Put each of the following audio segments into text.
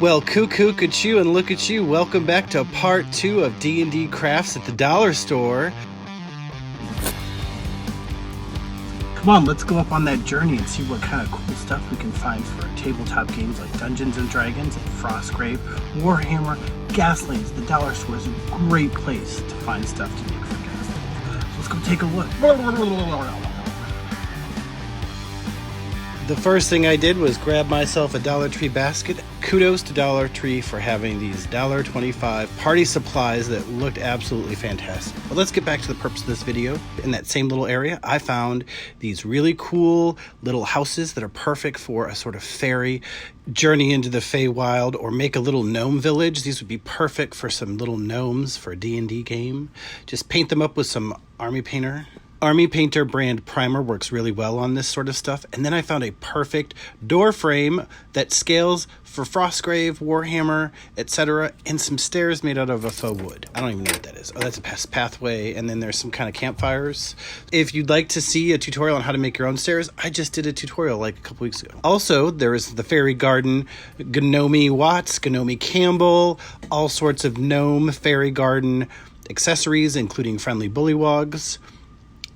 Well, cuckoo, Ka-Choo, and look at you. Welcome back to part 2 of D&D Crafts at the Dollar Store. Come on, let's go up on that journey and see what kind of cool stuff we can find for tabletop games like Dungeons & Dragons and Frostgrave, Warhammer, Gaslands. The Dollar Store is a great place to find stuff to make for Gaslands. So let's go take a look. The first thing I did was grab myself a Dollar Tree basket. Kudos to Dollar Tree for having these $1.25 party supplies that looked absolutely fantastic. But let's get back to the purpose of this video. In that same little area, I found these really cool little houses that are perfect for a sort of fairy journey into the Feywild or make a little gnome village. These would be perfect for some little gnomes for a D&D game. Just paint them up with some Army Painter. Army Painter brand primer works really well on this sort of stuff. And then I found a perfect door frame that scales for Frostgrave, Warhammer, etc. and some stairs made out of a faux wood. I don't even know what that is. Oh, that's a pathway. And then there's some kind of campfires. If you'd like to see a tutorial on how to make your own stairs, I just did a tutorial like a couple weeks ago. Also, there is the Fairy Garden, Gnome Watts, Gnome Campbell, all sorts of gnome fairy garden accessories, including friendly bullywogs.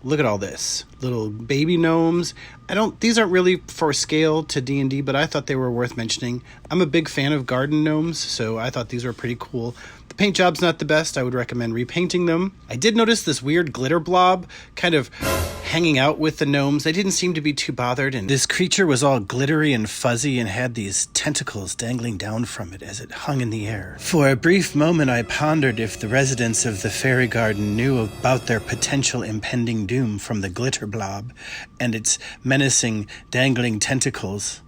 Look at all this. Little baby gnomes. These aren't really for scale to D&D, but I thought they were worth mentioning. I'm a big fan of garden gnomes, so I thought these were pretty cool. The paint job's not the best. I would recommend repainting them. I did notice this weird glitter blob kind of hanging out with the gnomes. They didn't seem to be too bothered, and this creature was all glittery and fuzzy and had these tentacles dangling down from it as it hung in the air. For a brief moment, I pondered if the residents of the fairy garden knew about their potential impending doom from the glitter blob and its menacing, dangling tentacles.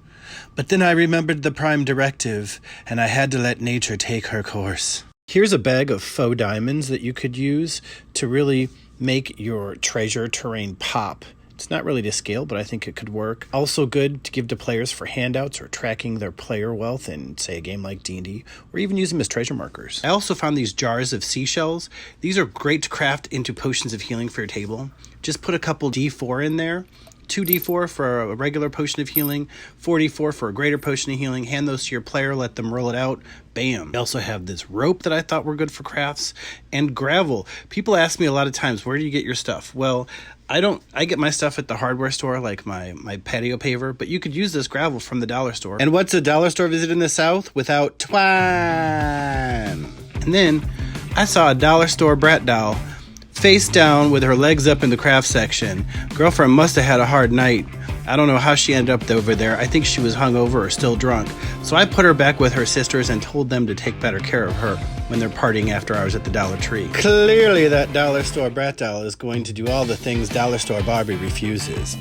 But then I remembered the Prime Directive, and I had to let nature take her course. Here's a bag of faux diamonds that you could use to really make your treasure terrain pop. It's not really to scale, but I think it could work. Also good to give to players for handouts or tracking their player wealth in, say, a game like D&D, or even use them as treasure markers. I also found these jars of seashells. These are great to craft into potions of healing for your table. Just put a couple D4 in there. 2d4 for a regular potion of healing, 4d4 for a greater potion of healing. Hand those to your player, let them roll it out. Bam. I also have this rope that I thought were good for crafts, and gravel. People ask me a lot of times, where do you get your stuff? Well, I get my stuff at the hardware store, like my patio paver, but you could use this gravel from the Dollar Store. And what's a Dollar Store visit in the South without twine? And then I saw a Dollar Store brat doll face down with her legs up in the craft section. Girlfriend must have had a hard night. I don't know how she ended up over there. I think she was hungover or still drunk. So I put her back with her sisters and told them to take better care of her when they're partying after hours at the Dollar Tree. Clearly that Dollar Store brat doll is going to do all the things Dollar Store Barbie refuses.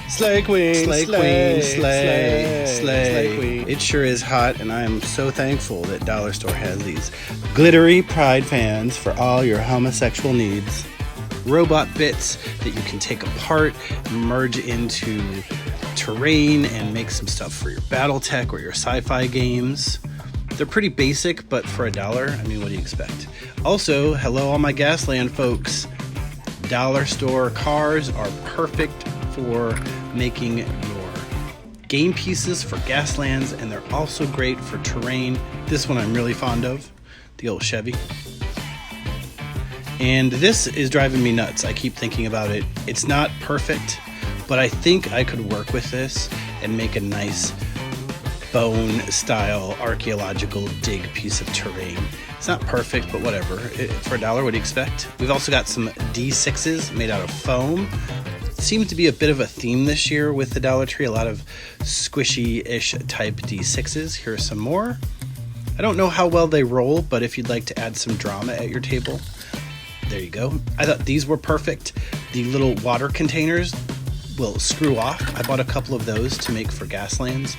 Slay queen, slay queen, slay queen. It sure is hot, and I am so thankful that Dollar Store has these glittery pride fans for all your homosexual needs. Robot bits that you can take apart, merge into terrain, and make some stuff for your Battletech or your sci-fi games. They're pretty basic, but for $1, I mean, what do you expect? Also, hello all my Gasland folks. Dollar Store cars are perfect for making your game pieces for Gaslands, and they're also great for terrain. This one I'm really fond of, the old Chevy. And this is driving me nuts. I keep thinking about it. It's not perfect, but I think I could work with this and make a nice bone-style archaeological dig piece of terrain. It's not perfect, but whatever. For $1, what do you expect? We've also got some D6s made out of foam. Seems to be a bit of a theme this year with the Dollar Tree. A lot of squishy-ish type D6s. Here are some more. I don't know how well they roll, but if you'd like to add some drama at your table, there you go. I thought these were perfect. The little water containers will screw off. I bought a couple of those to make for Gaslands.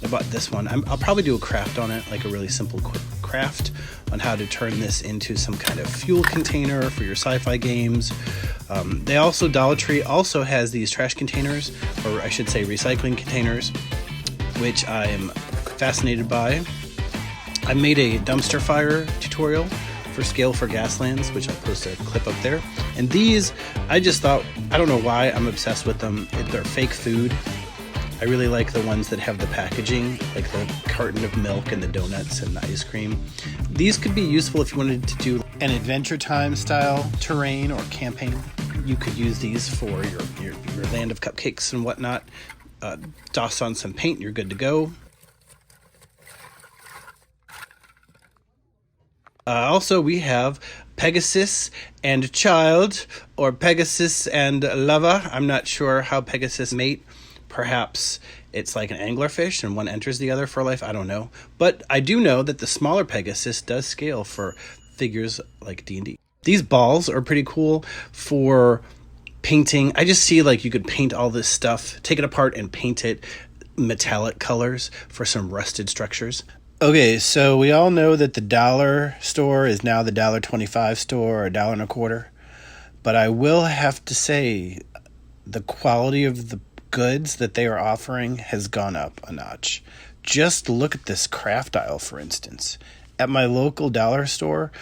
I bought this one. I'll probably do a craft on it, like a really simple quick craft on how to turn this into some kind of fuel container for your sci-fi games. Dollar Tree also has these trash containers, or I should say recycling containers, which I am fascinated by. I made a dumpster fire tutorial for scale for Gaslands, which I'll post a clip up there. And these, I just thought, I don't know why I'm obsessed with them. They're fake food. I really like the ones that have the packaging, like the carton of milk and the donuts and the ice cream. These could be useful if you wanted to do an Adventure Time style terrain or camping. You could use these for your land of cupcakes and whatnot. Doss on some paint, you're good to go. Also, we have Pegasus and Child, or Pegasus and Lover. I'm not sure how Pegasus mate. Perhaps it's like an anglerfish and one enters the other for life. I don't know. But I do know that the smaller Pegasus does scale for figures like D&D. These balls are pretty cool for painting. I just see like you could paint all this stuff, take it apart and paint it metallic colors for some rusted structures. Okay, so we all know that the dollar store is now the $1.25 store or $1.25. But I will have to say the quality of the goods that they are offering has gone up a notch. Just look at this craft aisle, for instance. At my local dollar store,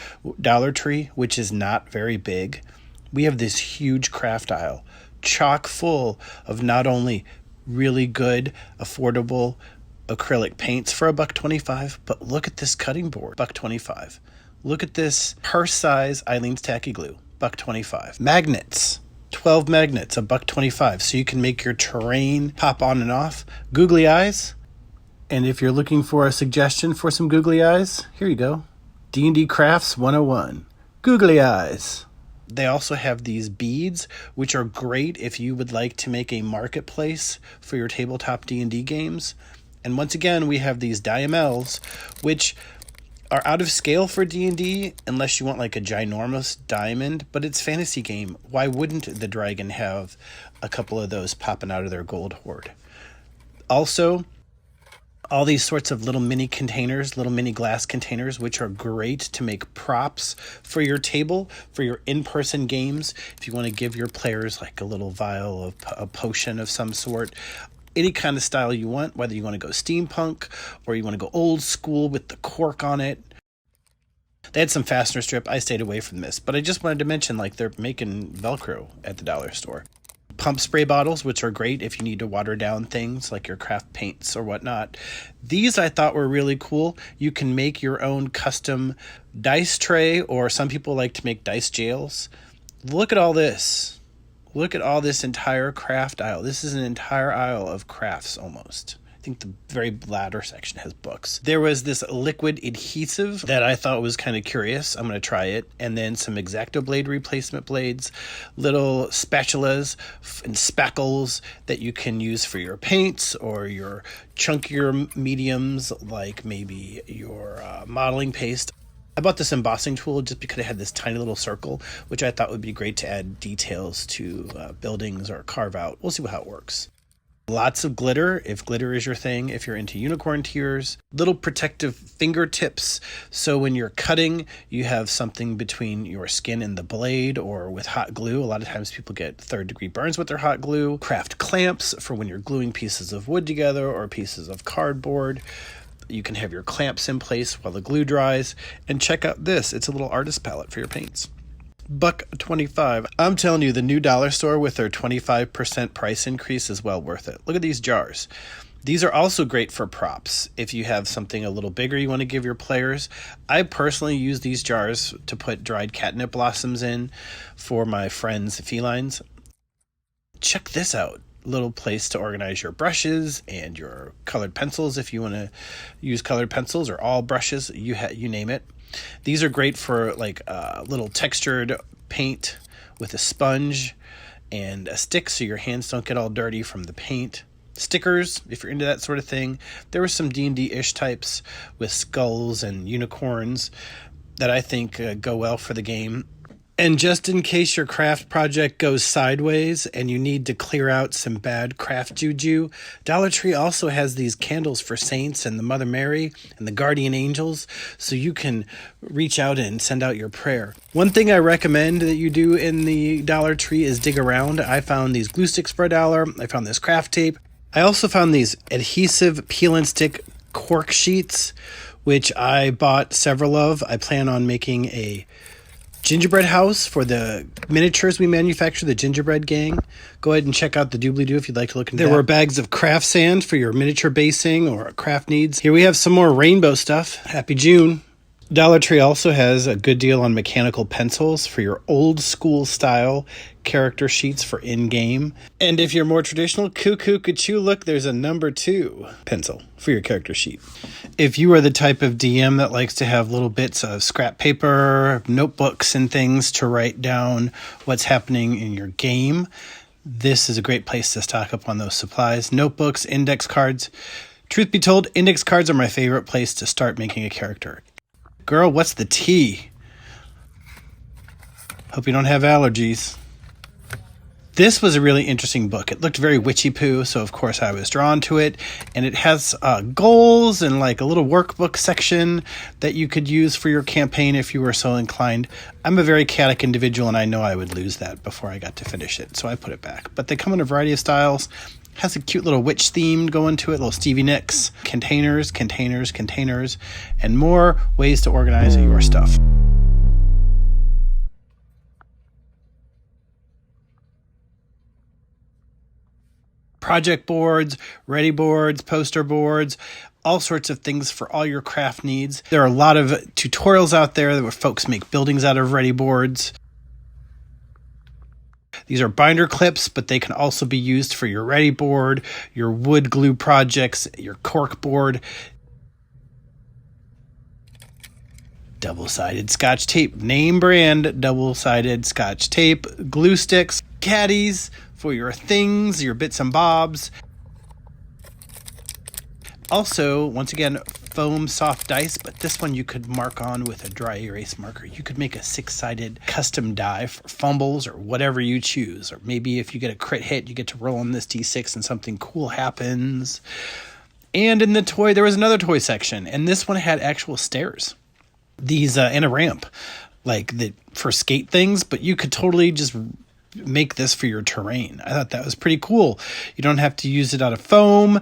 Dollar Tree, which is not very big, we have this huge craft aisle, chock full of not only really good, affordable acrylic paints for $1.25, but look at this cutting board, $1.25. Look at this purse-size Eileen's Tacky Glue, $1.25. Magnets. 12 magnets, $1.25, so you can make your terrain pop on and off. Googly eyes, and if you're looking for a suggestion for some googly eyes, here you go. D&D Crafts 101, googly eyes. They also have these beads, which are great if you would like to make a marketplace for your tabletop D&D games. And once again, we have these diamels, which are out of scale for D&D unless you want like a ginormous diamond, but it's fantasy game. Why wouldn't the dragon have a couple of those popping out of their gold hoard? Also, all these sorts of little mini containers, little mini glass containers, which are great to make props for your table, for your in-person games. If you want to give your players like a little vial of a potion of some sort, any kind of style you want, whether you want to go steampunk or you want to go old school with the cork on it. They had some fastener strip. I stayed away from this, but I just wanted to mention like they're making Velcro at the dollar store. Pump spray bottles, which are great if you need to water down things like your craft paints or whatnot. These I thought were really cool. You can make your own custom dice tray, or some people like to make dice jails. Look at all this. Look at all this entire craft aisle. This is an entire aisle of crafts almost. I think the very latter section has books. There was this liquid adhesive that I thought was kind of curious. I'm going to try it. And then some X-Acto blade replacement blades, little spatulas and spackles that you can use for your paints or your chunkier mediums, like maybe your modeling paste. I bought this embossing tool just because it had this tiny little circle, which I thought would be great to add details to buildings or carve out. We'll see how it works. Lots of glitter, if glitter is your thing, if you're into unicorn tears. Little protective fingertips, so when you're cutting, you have something between your skin and the blade, or with hot glue. A lot of times people get third-degree burns with their hot glue. Craft clamps for when you're gluing pieces of wood together or pieces of cardboard. You can have your clamps in place while the glue dries. And check out this. It's a little artist palette for your paints. $1.25. I'm telling you, the new dollar store with their 25% price increase is well worth it. Look at these jars. These are also great for props. If you have something a little bigger you want to give your players. I personally use these jars to put dried catnip blossoms in for my friends' felines. Check this out. Little place to organize your brushes and your colored pencils if you want to use colored pencils, or all brushes, you name it. These are great for like little textured paint with a sponge and a stick so your hands don't get all dirty from the paint. Stickers, if you're into that sort of thing. There were some D&D-ish types with skulls and unicorns that I think go well for the game. And just in case your craft project goes sideways and you need to clear out some bad craft juju, Dollar Tree also has these candles for saints and the Mother Mary and the guardian angels, so you can reach out and send out your prayer. One thing I recommend that you do in the Dollar Tree is dig around. I found these glue sticks for $1. I found this craft tape. I also found these adhesive peel and stick cork sheets, which I bought several of. I plan on making a gingerbread house for the miniatures we manufacture, the gingerbread gang. Go ahead and check out the doobly-doo if you'd like to look into that. There were bags of craft sand for your miniature basing or craft needs. Here we have some more rainbow stuff. Happy June. Dollar Tree also has a good deal on mechanical pencils for your old school style character sheets for in-game. And if you're more traditional, Ka-Choo, look, there's a number 2 pencil for your character sheet. If you are the type of DM that likes to have little bits of scrap paper, notebooks, and things to write down what's happening in your game, this is a great place to stock up on those supplies. Notebooks, index cards. Truth be told, index cards are my favorite place to start making a character. Girl, what's the tea? Hope you don't have allergies. This was a really interesting book. It looked very witchy-poo, so of course I was drawn to it. And it has goals and like a little workbook section that you could use for your campaign if you were so inclined. I'm a very chaotic individual, and I know I would lose that before I got to finish it, so I put it back. But they come in a variety of styles. Has a cute little witch theme going to it, little Stevie Nicks, containers, and more ways to organize your stuff. Project boards, ready boards, poster boards, all sorts of things for all your craft needs. There are a lot of tutorials out there where folks make buildings out of ready boards. These are binder clips, but they can also be used for your ready board, your wood glue projects, your cork board. Double-sided Scotch tape, name brand double-sided Scotch tape, glue sticks, caddies for your things, your bits and bobs. Also, once again, foam soft dice, but this one you could mark on with a dry erase marker. You could make a 6-sided custom die for fumbles or whatever you choose. Or maybe if you get a crit hit, you get to roll on this D6 and something cool happens. And in the toy, there was another toy section, and this one had actual stairs. These and a ramp, like for skate things, but you could totally just make this for your terrain. I thought that was pretty cool. You don't have to use it out of foam.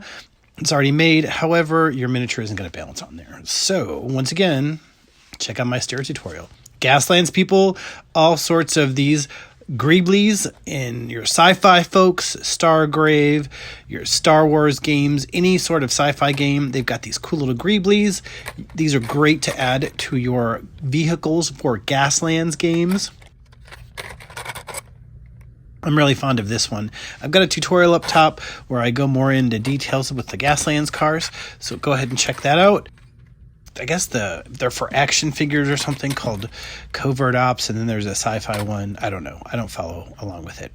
It's already made. However, your miniature isn't going to balance on there. So once again, check out my stair tutorial. Gaslands people, all sorts of these Greeblies in your sci-fi folks, Stargrave, your Star Wars games, any sort of sci-fi game. They've got these cool little Greeblies. These are great to add to your vehicles for Gaslands games. I'm really fond of this one. I've got a tutorial up top where I go more into details with the Gaslands cars, so go ahead and check that out. I guess they're for action figures or something called Covert Ops, and then there's a sci-fi one. I don't know. I don't follow along with it.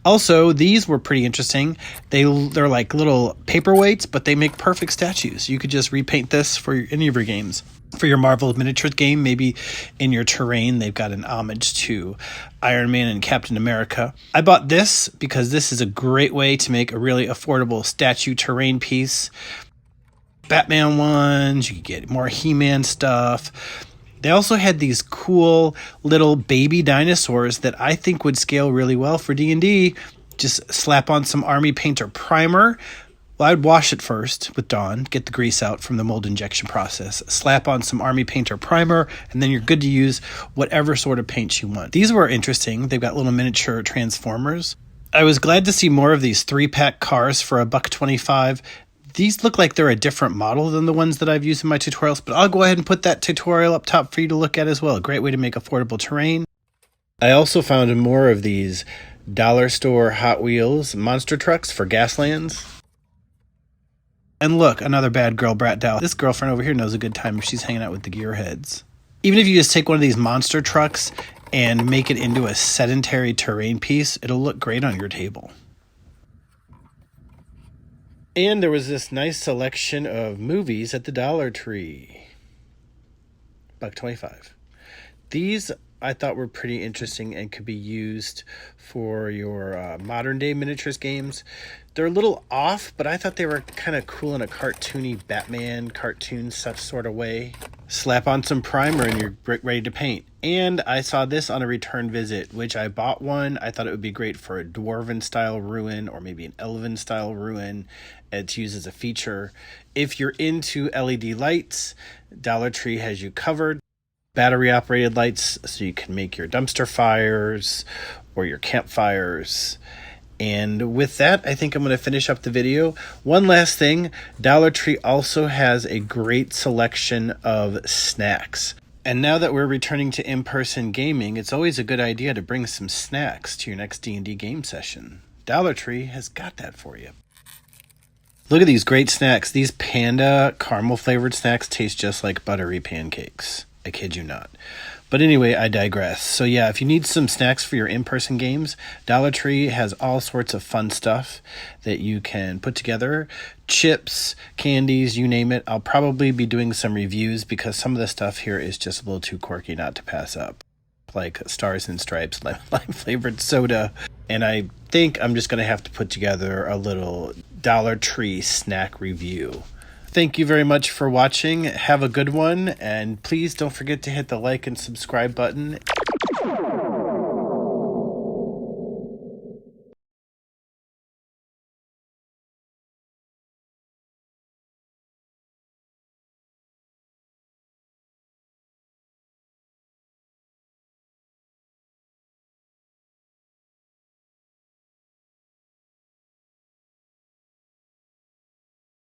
Also, these were pretty interesting. They're like little paperweights, but they make perfect statues. You could just repaint this for any of your games. For your Marvel Miniatures game, maybe in your terrain, they've got an homage to Iron Man and Captain America. I bought this because this is a great way to make a really affordable statue terrain piece. Batman ones, you could get more He-Man stuff. They also had these cool little baby dinosaurs that I think would scale really well for D&D. Just slap on some Army Painter primer. Well, I'd wash it first with Dawn, get the grease out from the mold injection process, slap on some Army Painter primer, and then you're good to use whatever sort of paint you want. These were interesting. They've got little miniature transformers. I was glad to see more of these 3-pack cars for $1.25. These look like they're a different model than the ones that I've used in my tutorials, but I'll go ahead and put that tutorial up top for you to look at as well. A great way to make affordable terrain. I also found more of these dollar store Hot Wheels monster trucks for Gaslands. And look, another bad girl brat doll. This girlfriend over here knows a good time if she's hanging out with the gearheads. Even if you just take one of these monster trucks and make it into a sedentary terrain piece, it'll look great on your table. And there was this nice selection of movies at the Dollar Tree. $1.25. These I thought were pretty interesting and could be used for your modern day miniatures games. They're a little off, but I thought they were kind of cool in a cartoony Batman cartoon such sort of way. Slap on some primer and you're ready to paint. And I saw this on a return visit, which I bought one. I thought it would be great for a dwarven style ruin or maybe an elven style ruin. It's used as a feature. If you're into LED lights, Dollar Tree has you covered. battery operated lights so you can make your dumpster fires or your campfires. And with that, I think I'm going to finish up the video. One last thing, Dollar Tree also has a great selection of snacks. And now that we're returning to in-person gaming, it's always a good idea to bring some snacks to your next D&D game session. Dollar Tree has got that for you. Look at these great snacks. These panda caramel flavored snacks taste just like buttery pancakes. I kid you not. But anyway, I digress. So yeah, if you need some snacks for your in-person games, Dollar Tree has all sorts of fun stuff that you can put together. Chips, candies, you name it. I'll probably be doing some reviews because some of the stuff here is just a little too quirky not to pass up. Like Stars and Stripes lime flavored soda. And I think I'm just going to have to put together a little Dollar Tree snack review. Thank you very much for watching. Have a good one, and please don't forget to hit the like and subscribe button.